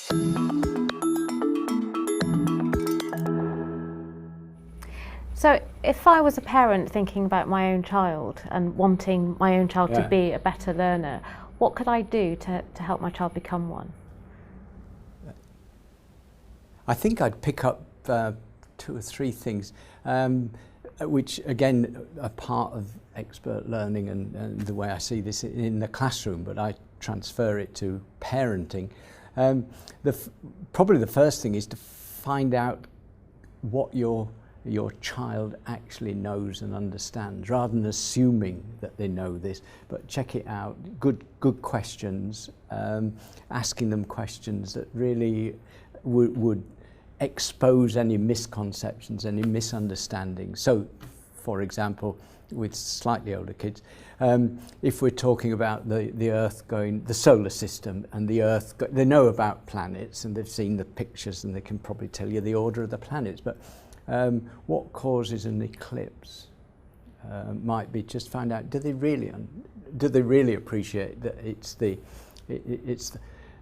So if I was a parent thinking about my own child and wanting my own child to be a better learner, what could I do to help my child become one? I think I'd pick up 2 or 3 things, which again are part of expert learning and the way I see this in the classroom, but I transfer it to parenting. Probably the first thing is to find out what your child actually knows and understands, rather than assuming that they know this, but check it out. Good questions, asking them questions that really would expose any misconceptions, any misunderstandings. So, for example, with slightly older kids, if we're talking about the Earth the solar system and the Earth, they know about planets and they've seen the pictures and they can probably tell you the order of the planets, but what causes an eclipse might be just find out, do they really appreciate that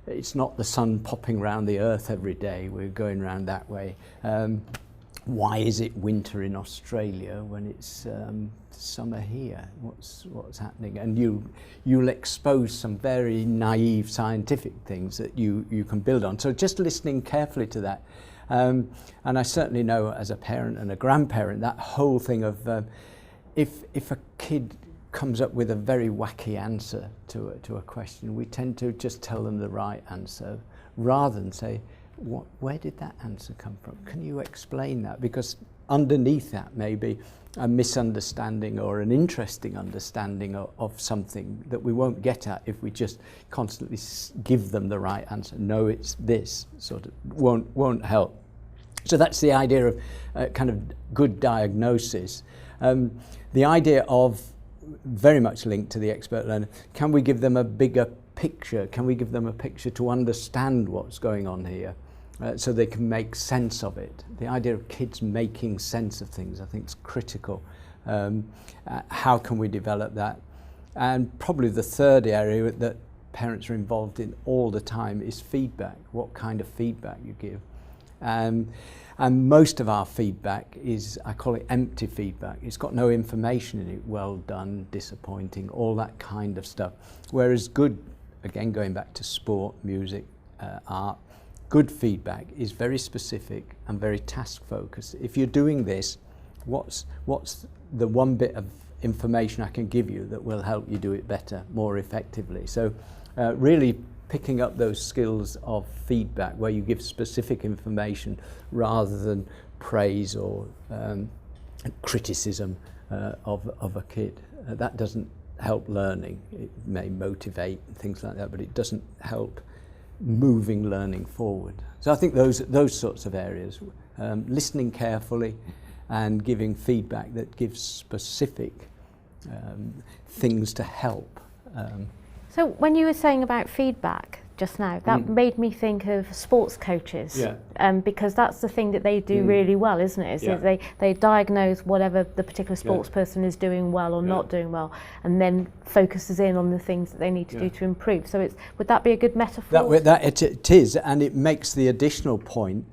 it's not the sun popping round the Earth every day, we're going round that way. Why is it winter in Australia when it's summer here? What's happening? And you'll expose some very naive scientific things that you can build on. So just listening carefully to that. And I certainly know as a parent and a grandparent, that whole thing of if a kid comes up with a very wacky answer to a question, we tend to just tell them the right answer rather than say, where did that answer come from? Can you explain that? Because underneath that may be a misunderstanding or an interesting understanding of something that we won't get at if we just constantly give them the right answer. No, it's this, sort of won't help. So that's the idea of kind of good diagnosis. The idea of, very much linked to the expert learner, can we give them a bigger picture? Can we give them a picture to understand what's going on here? So they can make sense of it. The idea of kids making sense of things, I think, is critical. How can we develop that? And probably the third area that parents are involved in all the time is feedback. What kind of feedback you give. And most of our feedback is, I call it empty feedback. It's got no information in it. Well done, disappointing, all that kind of stuff. Whereas good, again going back to sport, music, art, good feedback is very specific and very task focused. If you're doing this, what's the one bit of information I can give you that will help you do it better, more effectively? So really picking up those skills of feedback where you give specific information rather than praise or criticism of a kid. That doesn't help learning. It may motivate and things like that, but it doesn't help moving learning forward. So I think those sorts of areas, listening carefully and giving feedback that gives specific things to help. So when you were saying about feedback just now, that made me think of sports coaches, because that's the thing that they do really well, isn't it? Is they diagnose whatever the particular sports person is doing well or not doing well, and then focuses in on the things that they need to do to improve. So would that be a good metaphor? It is, and it makes the additional point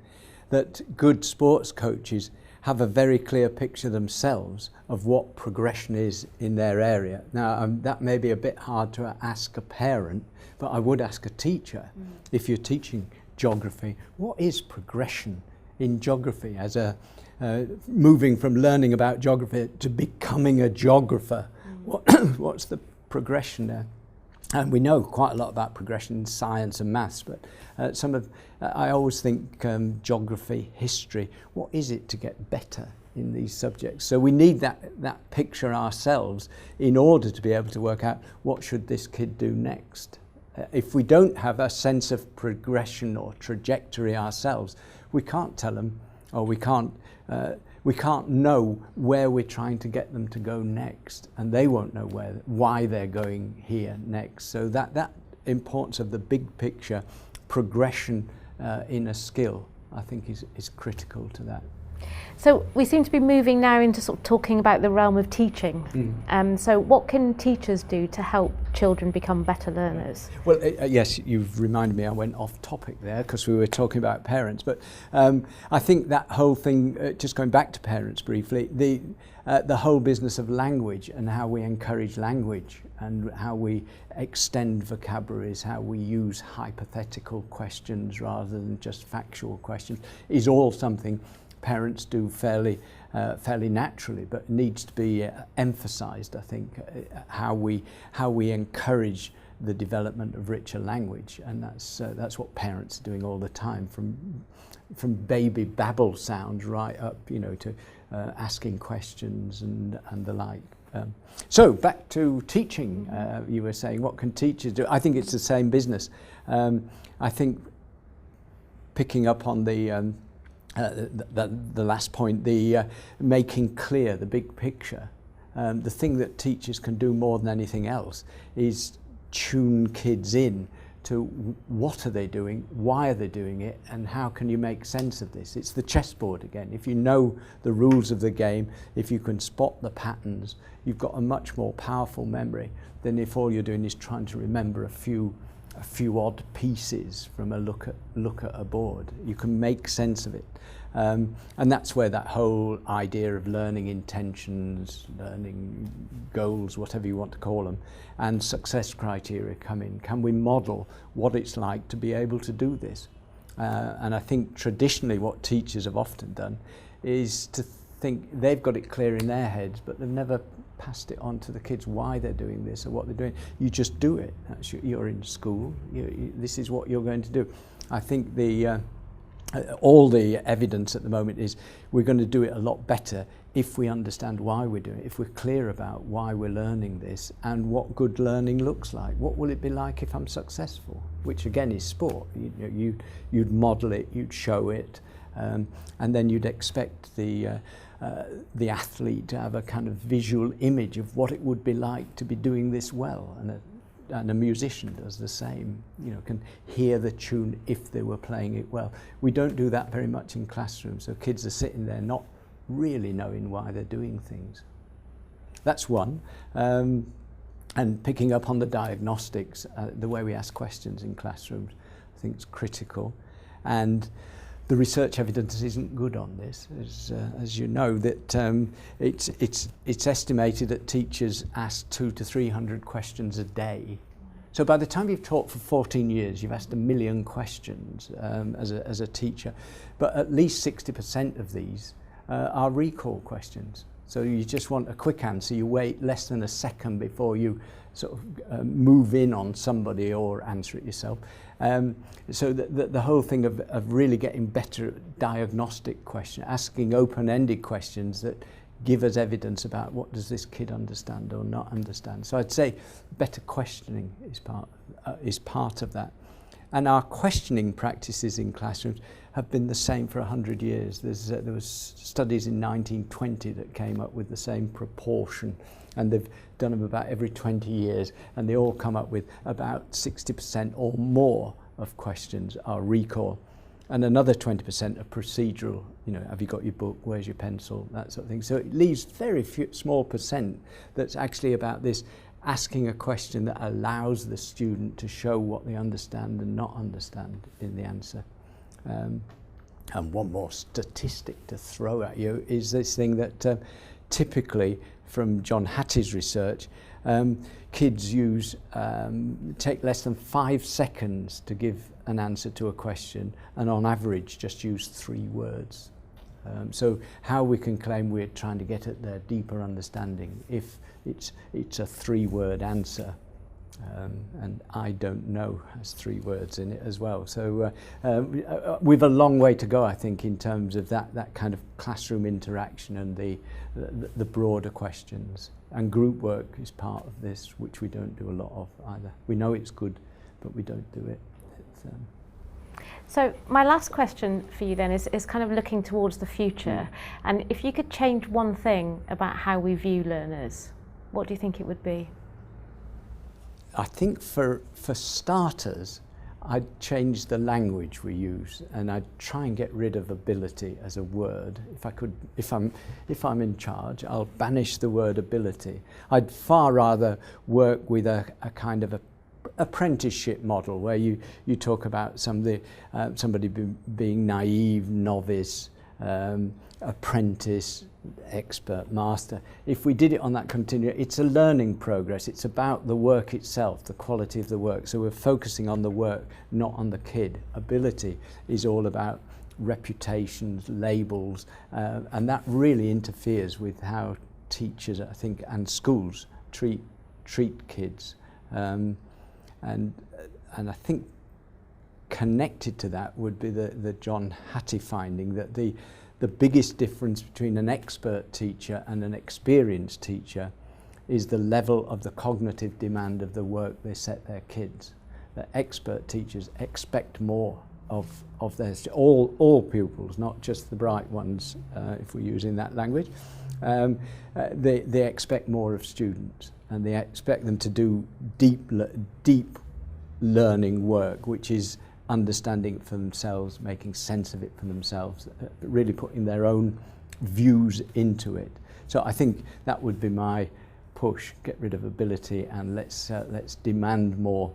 that good sports coaches have a very clear picture themselves of what progression is in their area. Now, that may be a bit hard to ask a parent, but I would ask a teacher. If you're teaching geography, what is progression in geography as moving from learning about geography to becoming a geographer? What's the progression there? And we know quite a lot about progression in science and maths, but I always think geography, history, what is it to get better in these subjects? So we need that picture ourselves in order to be able to work out what should this kid do next. If we don't have a sense of progression or trajectory ourselves, we can't tell them, or we can't know where we're trying to get them to go next, and they won't know why they're going here next. So that importance of the big picture progression in a skill, I think, is critical to that. So we seem to be moving now into sort of talking about the realm of teaching. So what can teachers do to help children become better learners? Well, yes, you've reminded me I went off topic there because we were talking about parents, but I think that whole thing, just going back to parents briefly, the whole business of language and how we encourage language and how we extend vocabularies, how we use hypothetical questions rather than just factual questions, is all something parents do fairly naturally, but needs to be emphasised. I think how we encourage the development of richer language, and that's what parents are doing all the time, from baby babble sounds right up, to asking questions and the like. So back to teaching. You were saying, what can teachers do? I think it's the same business. I think picking up on the last point, the making clear the big picture. The thing that teachers can do more than anything else is tune kids in to what are they doing, why are they doing it, and how can you make sense of this. It's the chessboard again. If you know the rules of the game, if you can spot the patterns, you've got a much more powerful memory than if all you're doing is trying to remember a few odd pieces from a look at a board. You can make sense of it. And that's where that whole idea of learning intentions, learning goals, whatever you want to call them, and success criteria come in. Can we model what it's like to be able to do this? And I think traditionally what teachers have often done is to think they've got it clear in their heads, but they've never passed it on to the kids why they're doing this or what they're doing. You just do it. You're in school. This is what you're going to do. I think all the evidence at the moment is we're going to do it a lot better if we understand why we're doing it, if we're clear about why we're learning this and what good learning looks like. What will it be like if I'm successful? Which again is sport. You'd model it, you'd show it, and then you'd expect the athlete to have a kind of visual image of what it would be like to be doing this well, and a musician does the same, can hear the tune if they were playing it well. We don't do that very much in classrooms, so kids are sitting there not really knowing why they're doing things. That's one. And picking up on the diagnostics, the way we ask questions in classrooms, I think is critical. And the research evidence isn't good on this, as you know, that it's estimated that teachers ask 200 to 300 questions a day. So by the time you've taught for 14 years, you've asked 1 million questions as a teacher, but at least 60% of these are recall questions. So you just want a quick answer. You wait less than a second before you sort of move in on somebody or answer it yourself. So the whole thing of really getting better at diagnostic questions, asking open-ended questions that give us evidence about what does this kid understand or not understand. So I'd say better questioning is part of that. And our questioning practices in classrooms have been the same for 100 years. There was studies in 1920 that came up with the same proportion, and they've done them about every 20 years, and they all come up with about 60% or more of questions are recall, and another 20% are procedural. Have you got your book? Where's your pencil? That sort of thing. So it leaves very small percent that's actually about this asking a question that allows the student to show what they understand and not understand in the answer. And one more statistic to throw at you is this thing that typically from John Hattie's research, kids take less than 5 seconds to give an answer to a question, and on average just use 3 words. So how we can claim we're trying to get at their deeper understanding if it's a 3-word answer, and I don't know has 3 words in it as well. So we've a long way to go, I think, in terms of that kind of classroom interaction and the broader questions. And group work is part of this, which we don't do a lot of either. We know it's good, but we don't do it. So my last question for you then is kind of looking towards the future. And if you could change one thing about how we view learners, what do you think it would be? I think for starters, I'd change the language we use, and I'd try and get rid of ability as a word. If I could, if I'm in charge, I'll banish the word ability. I'd far rather work with a kind of a apprenticeship model where you talk about somebody being naive, novice, apprentice, expert, master. If we did it on that continuum, it's a learning progress. It's about the work itself, the quality of the work. So we're focusing on the work, not on the kid. Ability is all about reputations, labels, and that really interferes with how teachers, I think, and schools treat kids. And I think connected to that would be the John Hattie finding that the biggest difference between an expert teacher and an experienced teacher is the level of the cognitive demand of the work they set their kids. The expert teachers expect more of their all pupils, not just the bright ones, if we're using that language. They expect more of students, and they expect them to do deep learning work, which is understanding it for themselves, making sense of it for themselves, really putting their own views into it. So I think that would be my push: get rid of ability and let's demand more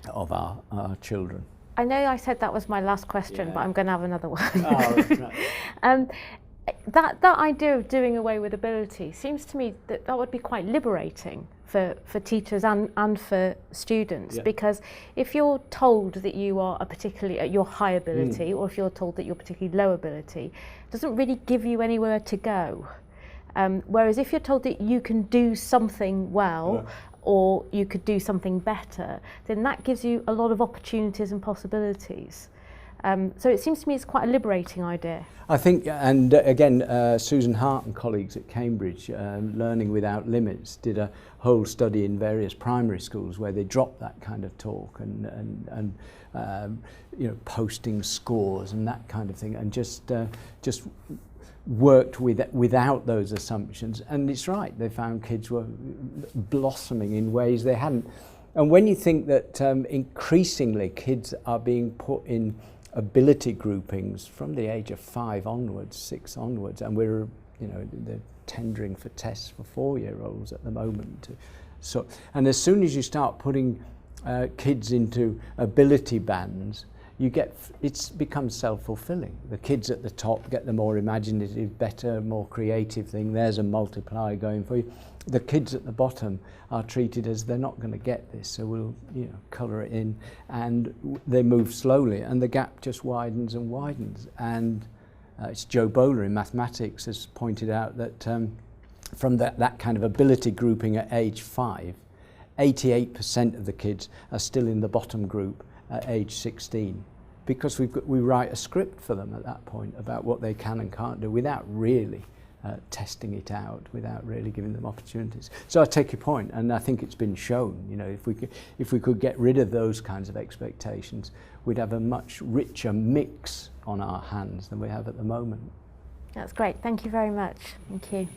of our children. I know I said that was my last question, but I'm going to have another one. Oh, right. That idea of doing away with ability seems to me that would be quite liberating for teachers and for students, because if you're told that you are you're high ability, or if you're told that you're particularly low ability, it doesn't really give you anywhere to go. Whereas if you're told that you can do something well, or you could do something better, then that gives you a lot of opportunities and possibilities. So it seems to me it's quite a liberating idea. I think, and again, Susan Hart and colleagues at Cambridge, Learning Without Limits, did a whole study in various primary schools where they dropped that kind of talk and posting scores and that kind of thing, and just worked without those assumptions. And it's right, they found kids were blossoming in ways they hadn't. And when you think that increasingly kids are being put in ability groupings from the age of 5 onwards, 6 onwards, and they're tendering for tests for 4-year-olds at the moment. So, and as soon as you start putting kids into ability bands, it becomes self-fulfilling. The kids at the top get the more imaginative, better, more creative thing. There's a multiplier going for you. The kids at the bottom are treated as they're not going to get this, so we'll colour it in, and they move slowly, and the gap just widens and widens. And it's Joe Bowler in mathematics has pointed out that from that kind of ability grouping at age 5, 88% of the kids are still in the bottom group at age 16, because we write a script for them at that point about what they can and can't do without really testing it out, without really giving them opportunities. So I take your point, and I think it's been shown, if we could get rid of those kinds of expectations, we'd have a much richer mix on our hands than we have at the moment. That's great. Thank you very much. Thank you.